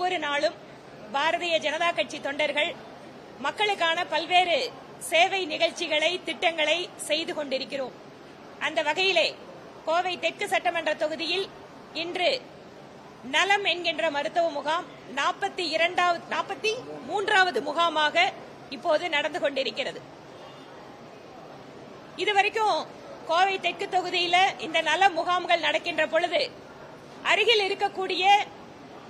ஒவ்வொரு நாளும் பாரதிய ஜனதா கட்சி தொண்டர்கள் மக்களுக்கான பல்வேறு சேவை நிகழ்ச்சிகளை திட்டங்களை செய்து கொண்டிருக்கிறோம். அந்த வகையிலே கோவை தெற்கு சட்டமன்ற தொகுதியில் இன்று நலம் என்கின்ற மருத்துவ முகாம் 43வது முகாமாக இப்போது நடந்து கொண்டிருக்கிறது. இதுவரைக்கும் கோவை தெற்கு தொகுதியில இந்த நல முகாம்கள் நடக்கின்ற பொழுது அருகில் இருக்கக்கூடிய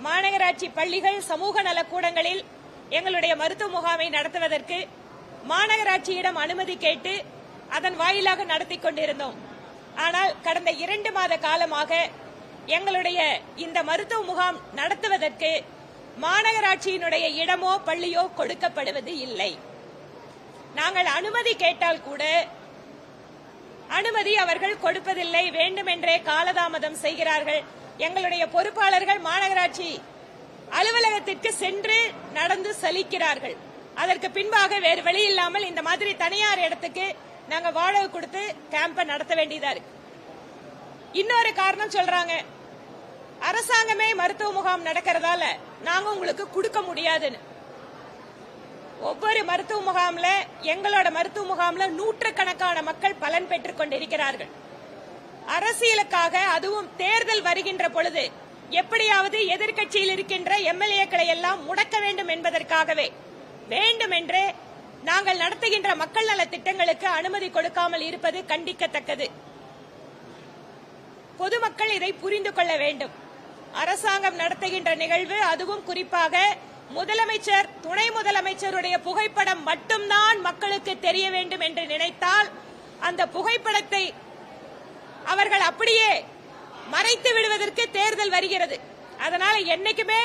மாநகராட்சி பள்ளிகள், சமூக நலக்கூடங்களில் எங்களுடைய மருத்துவ முகாமை நடத்துவதற்கு மாநகராட்சியிடம் அனுமதி கேட்டு அதன் வாயிலாக நடத்தி கொண்டிருந்தோம். ஆனால் கடந்த 2 மாத காலமாக எங்களுடைய இந்த மருத்துவ முகாம் நடத்துவதற்கு மாநகராட்சியினுடைய இடமோ பள்ளியோ கொடுக்கப்படுவது இல்லை. நாங்கள் அனுமதி கேட்டால் கூட அனுமதி அவர்கள் கொடுப்பதில்லை. வேண்டுமென்றே காலதாமதம் செய்கிறார்கள். எங்களுடைய பொறுப்பாளர்கள் மாநகராட்சி அலுவலகத்திற்கு சென்று நடந்து சலிக்கிறார்கள். அதற்கு பின்பாக வேறு வழி இல்லாமல் இந்த மாதிரி தனியார் இடத்துக்கு நாங்க வாடகை கொடுத்து கேம்ப நடத்த வேண்டியதா இருக்கு. இன்னொரு காரணம் சொல்றாங்க, அரசாங்கமே மருத்துவ முகாம் நடக்கிறதால நாங்க உங்களுக்கு கொடுக்க முடியாதுன்னு. ஒவ்வொரு மருத்துவ முகாம்ல, எங்களோட மருத்துவ முகாம்ல நூற்றுக்கணக்கான மக்கள் பலன் பெற்றுக் கொண்டிருக்கிறார்கள். அரசியலுக்காக, அதுவும் தேர்தல் வருகின்ற பொழுது எப்படியாவது எதிர்க்கட்சியில் இருக்கின்ற எம்எல்ஏக்களை எல்லாம் முடக்க வேண்டும் என்பதற்காகவே வேண்டுமென்றே நாங்கள் நடத்துகின்ற மக்கள் நல திட்டங்களுக்கு அனுமதி கொடுக்காமல் இருப்பது கண்டிக்கத்தக்கது. பொதுமக்கள் இதை புரிந்து கொள்ள வேண்டும். அரசாங்கம் நடத்துகின்ற நிகழ்வு, அதுவும் குறிப்பாக முதலமைச்சர், துணை முதலமைச்சருடைய புகைப்படம் மட்டும்தான் மக்களுக்கு தெரிய வேண்டும் என்று நினைத்தால் அந்த புகைப்படத்தை அவர்கள் அப்படியே மறைத்து விடுவதற்கு தேர்தல் வருகிறது. அதனால என்னைக்குமே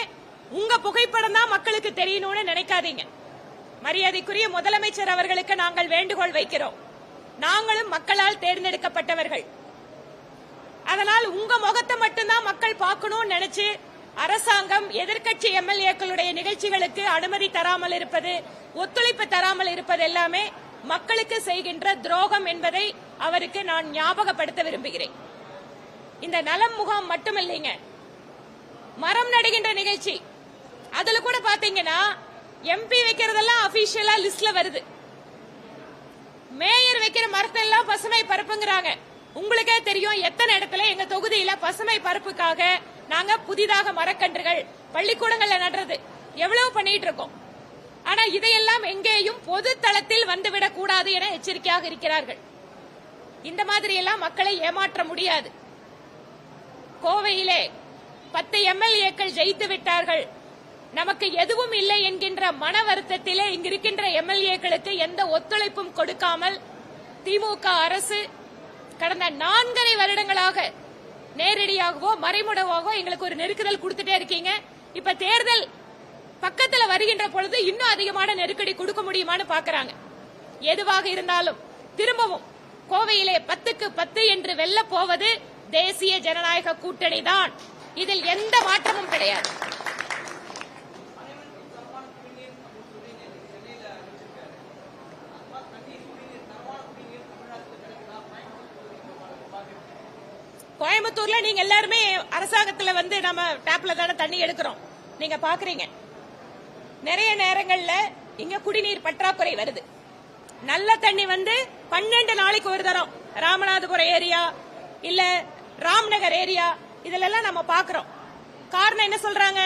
உங்க புகைப்படம் தான் மக்களுக்கு தெரியணும்னு நினைக்காதீங்க. மரியாதைக்குரிய முதலமைச்சர் அவர்களுக்கு நாங்கள் வேண்டுகோள் வைக்கிறோம். நாங்களும் மக்களால் தேர்ந்தெடுக்கப்பட்டவர்கள். அதனால் உங்க முகத்தை மட்டும்தான் மக்கள் பார்க்கணும்னு நினைச்சு அரசாங்கம் எதிர்க்கட்சி எம்எல்ஏக்களுடைய நிகழ்ச்சிகளுக்கு அனுமதி தராமல் இருப்பது, ஒத்துழைப்பு தராமல் இருப்பது எல்லாமே மக்களுக்கு செய்கின்ற துரோகம் என்பதை அவருக்கு நான் ஞாபகப்படுத்த விரும்புகிறேன். இந்த நலம் முகாம் மட்டுமில்லைங்க, மரம் நடுகின்ற நிகழ்ச்சி, அதுல கூட பாத்தீங்கன்னா எம்பி வைக்கிறதெல்லாம் அபிஷியலா லிஸ்ட்ல வருது. மேயர் வைக்கிற மரத்தை எல்லாம் பசுமை பரப்புங்கிறாங்க. உங்களுக்கே தெரியும் எத்தனை இடத்துல எங்க தொகுதியில பசுமை பரப்புக்காக நாங்க புதிதாக மரக்கன்றுகள் பள்ளிக்கூடங்கள்ல நடுறது எவ்வளவு பண்ணிட்டு இருக்கோம். ஆனா இதையெல்லாம் எங்கேயும் பொது தளத்தில் வந்துவிடக் கூடாது என எச்சரிக்கையாக இருக்கிறார்கள். இந்த மாதிரி எல்லாம் மக்களை ஏமாற்ற முடியாது. கோவையிலே 10 எம்எல்ஏக்கள் ஜெயித்து விட்டார்கள், நமக்கு எதுவும் இல்லை என்கின்ற மன வருத்தத்திலே இங்கிருக்கின்ற எம்எல்ஏக்களுக்கு எந்த ஒத்துழைப்பும் கொடுக்காமல் திமுக அரசு கடந்த 4.5 வருடங்களாக நேரடியாகவோ மறைமுகமாகவோ எங்களுக்கு ஒரு நெருக்குதல் கொடுத்துட்டே இருக்கீங்க. இப்ப தேர்தல் பக்கத்துல வருகின்ற பொழுது இன்னும் அதிகமான நெருக்கடி கொடுக்க முடியுமான்னு பாக்குறாங்க. எதுவாக இருந்தாலும் திரும்பவும் கோவையிலே 10க்கு 10 என்று வெல்ல போவது தேசிய ஜனநாயக கூட்டணி தான். இதில் எந்த மாற்றமும் கிடையாது. கோயம்புத்தூர்ல நீங்க எல்லாருமே அரசாங்கத்துல வந்து நம்ம டேப்ல தானே தண்ணி எடுக்கிறோம், நீங்க பாக்குறீங்க. நிறைய நேரங்கள்ல இங்க குடிநீர் பற்றாக்குறை வருது. நல்ல தண்ணி வந்து 12 நாளைக்கு ஒரு தரம் ராமநாதபுரம் ஏரியா இல்ல ராம்நகர் ஏரியா இதெல்லாம் நம்ம பாக்குறோம். காரணம் என்ன சொல்றாங்க?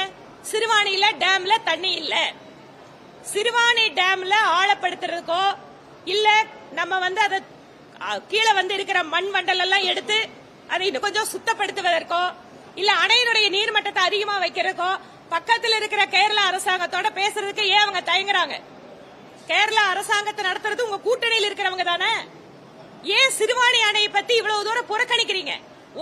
சிறுவாணியில டேம்ல தண்ணி இல்ல. சிறுவாணி டேம்ல ஆழப்படுத்துறதுக்கோ இல்ல நம்ம வந்து அதை கீழே வந்து இருக்கிற மண் வண்டல் எல்லாம் எடுத்து அதை இன்னும் கொஞ்சம் சுத்தப்படுத்துவதற்கோ இல்ல அணையினுடைய நீர்மட்டத்தை அதிகமா வைக்கிறதுக்கோ பக்கத்தில் இருக்கிற கேரளா அரசாங்கத்தோட பேசுறதுக்கு ஏன் அவங்க தயங்குறாங்க? கேரளா அரசாங்கத்தை நடத்துறது உங்க கூட்டணியில் இருக்கிறவங்க தானே. ஏன் சிறுவாணி அணையை பத்தி இவ்வளவு தூரம் புறக்கணிக்கிறீங்க?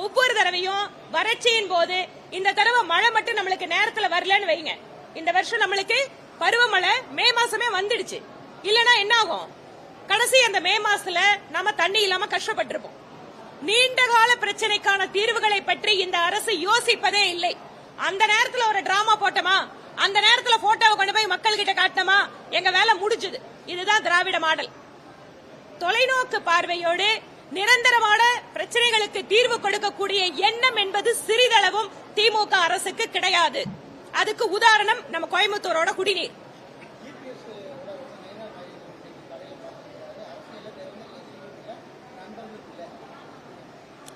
ஒவ்வொரு தடவையும் வறட்சியின் போது, இந்த தடவை மழை மட்டும் நம்மளுக்கு நேரத்துல வரலன்னு வைங்க, இந்த வருஷம் நம்மளுக்கு பருவமழை மே மாசமே வந்துடுச்சு. இல்லனா என்ன ஆகும்? கடைசி அந்த மே மாசத்துல நம்ம தண்ணி இல்லாம கஷ்டப்பட்டிருப்போம். நீண்ட கால பிரச்சனைக்கான தீர்வுகளை பற்றி இந்த அரசு யோசிப்பதே இல்லை. அந்த நேரத்துல ஒரு டிராமா போட்டோமா, அந்த நேரத்துல போட்டோவை கொண்டு போய் மக்கள் கிட்ட காட்டணுமா, எங்க வேலை முடிஞ்சது. இதுதான் திராவிட மாடல். தொலைநோக்கு பார்வையோடு நிரந்தரமான பிரச்சனைகளுக்கு தீர்வு கொடுக்கக்கூடிய எண்ணம் என்பது சிறிதளவும் திமுக அரசுக்கு கிடையாது. அதுக்கு உதாரணம் நம்ம கோயம்புத்தூரோட குடிநீர்.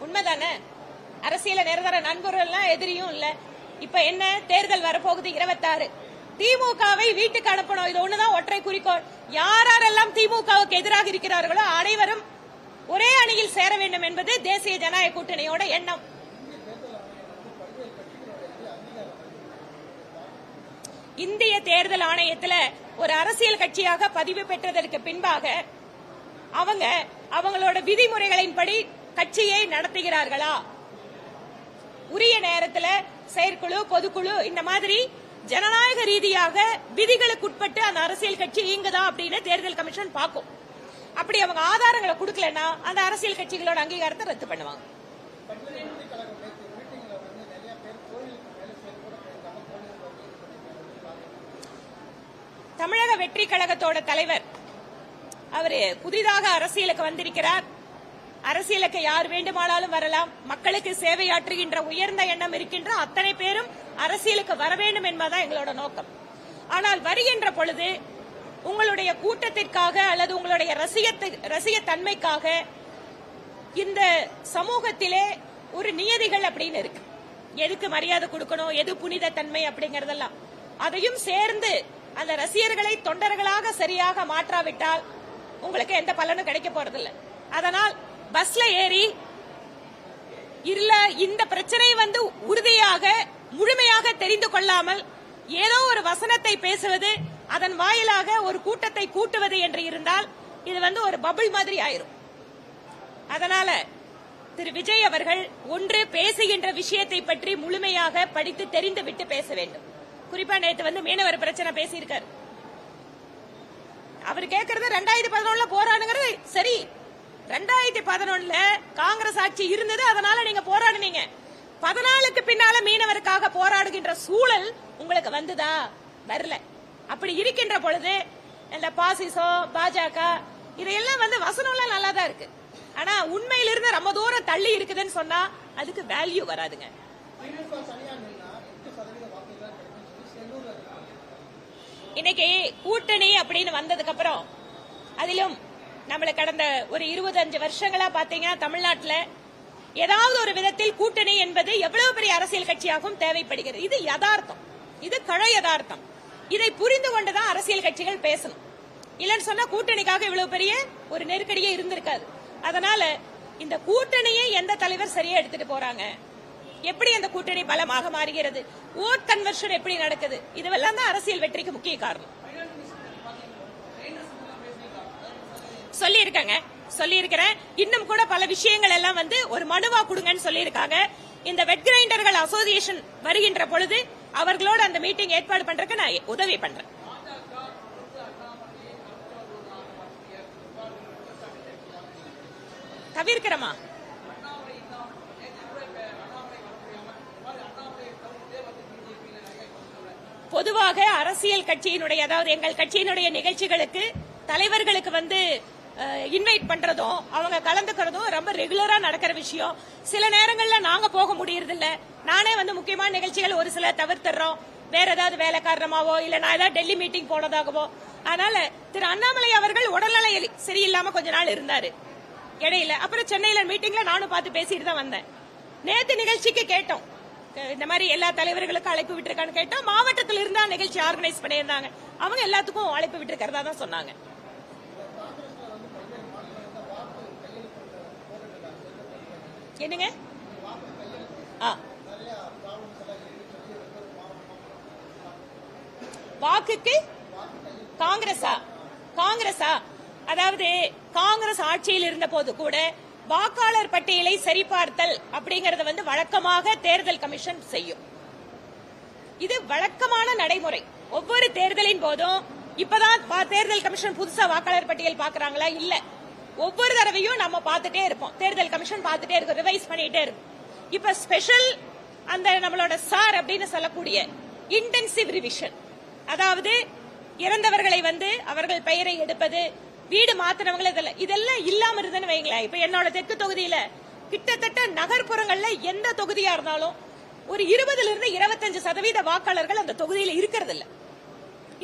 உண்மைதானே? அரசியல நிரந்தர நண்பர்கள் எதிரியும் இல்ல. இப்ப என்ன தேர்தல் வரப்போகுது 26. திமுகவை வீட்டுக்கு அனுப்பணும். இது ஒண்ணுதான் ஒற்றை குறிக்கோள். யாரெல்லாம் திமுகவுக்கு எதிராக இருக்கிறார்களோ அனைவரும் ஒரே அணியில் சேர வேண்டும் என்பது தேசிய ஜனநாயக கூட்டணியோட எண்ணம். இந்திய தேர்தல் ஆணையத்தில் ஒரு அரசியல் கட்சியாக பதிவு பெற்றதற்கு பின்பாக அவங்களோட விதிமுறைகளின்படி கட்சியை நடத்துகிறார்களா? உரிய நேரத்தில் செயற்குழு, பொதுக்குழு இந்த மாதிரி ஜனநாயக ரீதியாக விதிகளுக்கு உட்பட்டு அந்த அரசியல் கட்சி இயங்குதா அப்படின்னு தேர்தல் கமிஷன் பார்க்கும். அப்படி அவங்க ஆதாரங்களை கொடுக்கலன்னா அந்த அரசியல் கட்சிகளோட அங்கீகாரத்தை ரத்து பண்ணுவாங்க. தமிழக வெற்றி கழகத்தோட தலைவர் அவரு புதிதாக அரசியலுக்கு வந்திருக்கிறார். அரசியலுக்கு யார் வேண்டுமானாலும் வரலாம். மக்களுக்கு சேவையாற்றுகின்ற உயர்ந்த எண்ணம் இருக்கின்ற அத்தனை பேரும் அரசியலுக்கு வர வேண்டும் என்பதுதான் எங்களோட நோக்கம். ஆனால் வருகின்ற பொழுது உங்களுடைய கூட்டத்திற்காக அல்லது உங்களுடைய ரசிகத்தன்மைக்காக இந்த சமூகத்திலே ஒரு நியதிகள் அப்படின்னு இருக்கு. எதுக்கு மரியாதை கொடுக்கணும், எது புனித தன்மை அப்படிங்கறதெல்லாம் அதையும் சேர்ந்து அந்த ரசிகர்களை தொண்டர்களாக சரியாக மாற்றாவிட்டால் உங்களுக்கு எந்த பலனும் கிடைக்க போறதில்லை. அதனால் பஸ்ல ஏறி இல்ல இந்த பிரச்சனை உறுதியாக முழுமையாக தெரிந்து கொள்ளாமல் ஏதோ ஒரு வசனத்தை பேசுவது, அதன் வாயிலாக ஒரு கூட்டத்தை கூட்டுவது என்று இருந்தால் இது ஒரு பபிள் மாதிரி ஆயிரும். அதனால திரு விஜய் அவர்கள் ஒன்று பேசுகின்ற விஷயத்தை பற்றி முழுமையாக படித்து தெரிந்து விட்டு பேச வேண்டும். குறிப்பா நேற்று மீனவர் பிரச்சனை பேசியிருக்காரு. அவர் கேட்கறது 2011 போராடுங்கிறது சரி. 2011 காங்கிரஸ் ஆட்சி இருந்தது, அதனால நீங்க போராடுனீங்க. 14க்கு பின்னால மீனவருக்காக போராடுகின்ற சூழல் உங்களுக்கு வந்துதா? வரல. அப்படி இருக்கின்ற பொழுது இந்த பாசிசம், பாஜக இதையெல்லாம் வசனம்லாம் நல்லா தான் இருக்கு. ஆனா உண்மையிலிருந்து ரொம்ப தூரம் தள்ளி இருக்குதுன்னு சொன்னா அதுக்கு வேல்யூ வராதுங்க. இன்னைக்கு கூட்டணி அப்படின்னு வந்ததுக்கு அப்புறம் அதிலும் நம்மள கடந்த ஒரு 25 வருஷங்களா பாத்தீங்கன்னா தமிழ்நாட்டில் ஏதாவது ஒரு விதத்தில் கூட்டணி என்பது எவ்வளவு பெரிய அரசியல் கட்சியாகவும் தேவைப்படுகிறது. இது யதார்த்தம், இது கழ யதார்த்தம். இதை புரிந்து கொண்டுதான் அரசியல் கட்சிகள் பேசணும். இல்லன்னு சொன்னா கூட்டணிக்காக இவ்வளவு பெரிய ஒரு நெருக்கடியே இருந்திருக்காது. அதனால இந்த கூட்டணியை எந்த தலைவர் சரியா எடுத்துட்டு போறாங்க, எப்படி அந்த கூட்டணி பலமாக மாறுகிறது, ஓட் கன்வர்ஷன் எப்படி நடக்குது, இதுவெல்லாம் தான் அரசியல் வெற்றிக்கு முக்கிய காரணம். சொல்லியிருக்கிறேன். இன்னும் கூட பல விஷயங்கள் எல்லாம் ஒரு மனுவா கொடுங்கன்னு சொல்லியிருக்காங்க. இந்த வெட் கிரைண்டர்கள் அசோசியேஷன் வருகின்ற பொழுது அவர்களோட அந்த மீட்டிங் ஏற்பாடு பண்றதுக்கு நான் உதவி பண்றேன். தவிர்க்கிறமா? பொதுவாக அரசியல் கட்சியினுடைய, அதாவது எங்கள் கட்சியினுடைய நிகழ்ச்சிகளுக்கு தலைவர்களுக்கு இன்வைட் பண்றதும் அவங்க கலந்துக்கிறதும் ரொம்ப ரெகுலரா நடக்கிற விஷயம். சில நேரங்கள்ல நாங்க போக முடியறதில்ல. நானே முக்கியமான நிகழ்ச்சிகள் ஒரு சில தவிர்த்துறோம். வேற ஏதாவது வேலை காரணமாவோ இல்ல நான் ஏதாவது டெல்லி மீட்டிங் போனதாகவோ. அதனால திரு அண்ணாமலை அவர்கள் உடல்நலை சரியில்லாம கொஞ்ச நாள் இருந்தாரு இடையில. அப்புறம் சென்னையில மீட்டிங்ல நானும் பார்த்து பேசிட்டு தான் வந்தேன். நேத்து நிகழ்ச்சிக்கு கேட்டோம், இந்த மாதிரி எல்லா தலைவர்களுக்கும் அழைப்பு விட்டுருக்கான்னு கேட்டோம். மாவட்டத்தில் இருந்தா நிகழ்ச்சி ஆர்கனைஸ் பண்ணியிருந்தாங்க. அவங்க எல்லாத்துக்கும் அழைப்பு விட்டுருக்கிறதா தான் சொன்னாங்க. என்னங்க? வாக்குக்கு காங்கிரஸா? அதாவது காங்கிரஸ் ஆட்சியில் இருந்த போது கூட வாக்காளர் பட்டியலை சரிபார்த்தல் அப்படிங்கறது வழக்கமாக தேர்தல் கமிஷன் செய்யும். இது வழக்கமான நடைமுறை. ஒவ்வொரு தேர்தலின் போதும் இப்பதான் தேர்தல் கமிஷன் புதுசா வாக்காளர் பட்டியல் பாக்குறாங்களா? இல்ல, ஒவ்வொரு தடவையும் நம்ம பார்த்துட்டே இருப்போம். தேர்தல் கமிஷன் பார்த்துட்டே இருக்கும், ரிவைஸ் பண்ணிட்டே இருக்கும். இப்ப ஸ்பெஷல் அந்த நம்மளோட சார் அப்படின்னு சொல்லக்கூடிய இன்டென்சிவ் ரிவிஷன், அதாவது இறந்தவர்களை அவர்கள் பெயரை எடுப்பது, வீடு மாத்தினவங்களை இதெல்லாம் இல்லாம இருந்ததுன்னு வைங்களேன். இப்ப என்னோட தெற்கு தொகுதியில கிட்டத்தட்ட நகர்ப்புறங்கள்ல எந்த தொகுதியா இருந்தாலும் ஒரு 20-25% வாக்காளர்கள் அந்த தொகுதியில் இருக்கிறது இல்ல.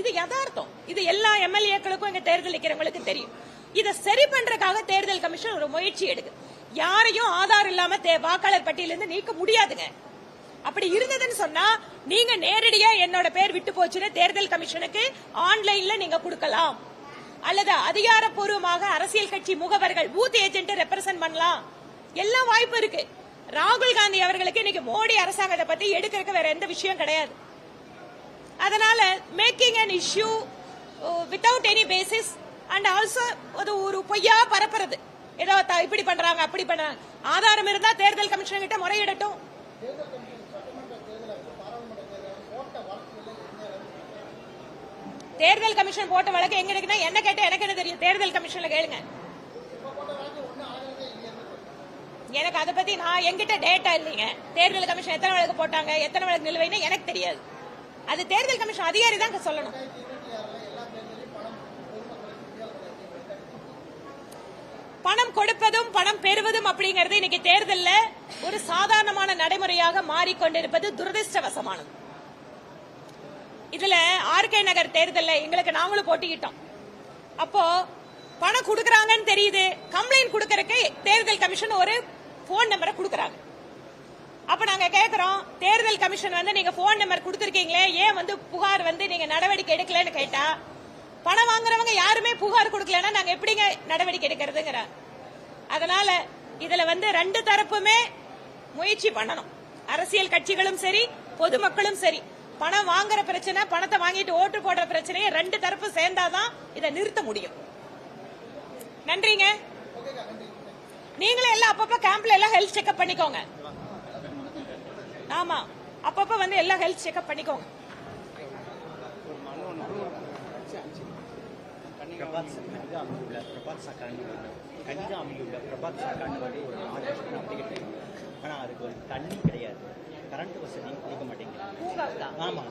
இது யதார்த்தம். இது எல்லா எம்எல்ஏக்களுக்கும் இங்க தேர்தல் நிக்கிறவங்களுக்கு தெரியும். இதை சரி பண்றதுக்காக தேர்தல் கமிஷன் ஒரு முயற்சி எடுக்கு. யாரையும் ஆதார் இல்லாம வாக்காளர் பட்டியலிருந்து நீக்க முடியாதுங்க. அப்படி இருந்ததுன்னு சொன்னா நீங்க நேரடியா என்னோட பேர் விட்டு போச்சுன்னு தேர்தல் கமிஷனுக்கு ஆன்லைன்ல நீங்க கொடுக்கலாம், அல்லது அதிகாரப்பூர்வமாக அரசியல் கட்சி முகவர்கள் பூத் ஏஜென்ட் ரெப்ரசென்ட் பண்ணலாம். எல்லாம் வாய்ப்பு இருக்கு. ராகுல் காந்தி அவர்களுக்கு இன்னைக்கு மோடி அரசாங்கத்தை பத்தி எடுக்கிறதுக்கு வேற எந்த விஷயம் கிடையாது. அதனால making an issue without any basis and also ஒரு பொய்யா பரப்புறது, ஏதோ இப்படி பண்றாங்க அப்படி பண்றாங்க, ஆதாரம் இருந்தா தேர்தல் கமிஷன் கிட்ட முறையிடட்டும். தேர்தல் கமிஷன் போட்ட வழக்கு எங்க இருக்குன்னா என்ன கேட்ட எனக்கு என்ன தெரியும், தேர்தல் கமிஷன்ல கேளுங்க. எனக்கு அதை பத்தி நான் என்கிட்ட டேட்டா இல்லைங்க. தேர்தல் கமிஷன் எத்தனை வழக்கு போட்டாங்க, எத்தனை வழக்கு நிலுவைன்னு எனக்கு தெரியாது. அது தேர்தல் கமிஷன் அதிகாரி தான் சொல்லணும். பணம் கொடுப்பதும் பணம் பெறுவதும் அப்படிங்கறது இன்னைக்கு தேர்தல்ல ஒரு சாதாரணமான நடைமுறையாக மாறிக்கொண்டிருப்பது துரதிருஷ்டவசமானது. இதுல ஆர்கே நகர் தேர்தல்ல எங்களுக்கு நாங்களும் போட்டிக்கிட்டோம். அப்போ பணம் கொடுக்கறாங்கன்னு தெரியுது, கம்ப்ளைண்ட் கொடுக்கறதுக்கு தேர்தல் கமிஷன் ஒரு போன் நம்பரை கொடுக்கறாங்க. அப்ப நாங்க கேக்குறோம், தேர்தல் கமிஷன் நீங்க போன் நம்பர் கொடுத்திருக்கீங்களே, ஏன் புகார் நீங்க நடவடிக்கை எடுக்கலன்னு கேட்டா, பணம் வாங்குறவங்க யாருமே புகார் கொடுக்கலன்னா நாங்க எப்படிங்க நடவடிக்கை எடுக்கிறதுங்கிற. அதனால இதுல ரெண்டு தரப்புமே முயற்சி பண்ணணும். அரசியல் கட்சிகளும் சரி, பொதுமக்களும் சரி. பணம் வாங்குற பிரச்சனை, பணத்தை வாங்கிட்டு ஓட்டு போடுற பிரச்சனையை ரெண்டு தரப்பு சேர்ந்தாதான் இதை நிறுத்த முடியும். நன்றிங்க. நீங்களே எல்லாம் அப்பப்ப கேம்ப்ல எல்லாம் ஹெல்த் செக்அப் பண்ணிக்கோங்க. ஆமா, அப்பப்ப எல்லாம் ஹெல்த் செக்அப் பண்ணிக்கோங்க. ஆனா அதுக்கு தண்ணி கிடையாது, கரண்ட் வசதியும் கொடுக்க மாட்டேங்குது. ஆமா.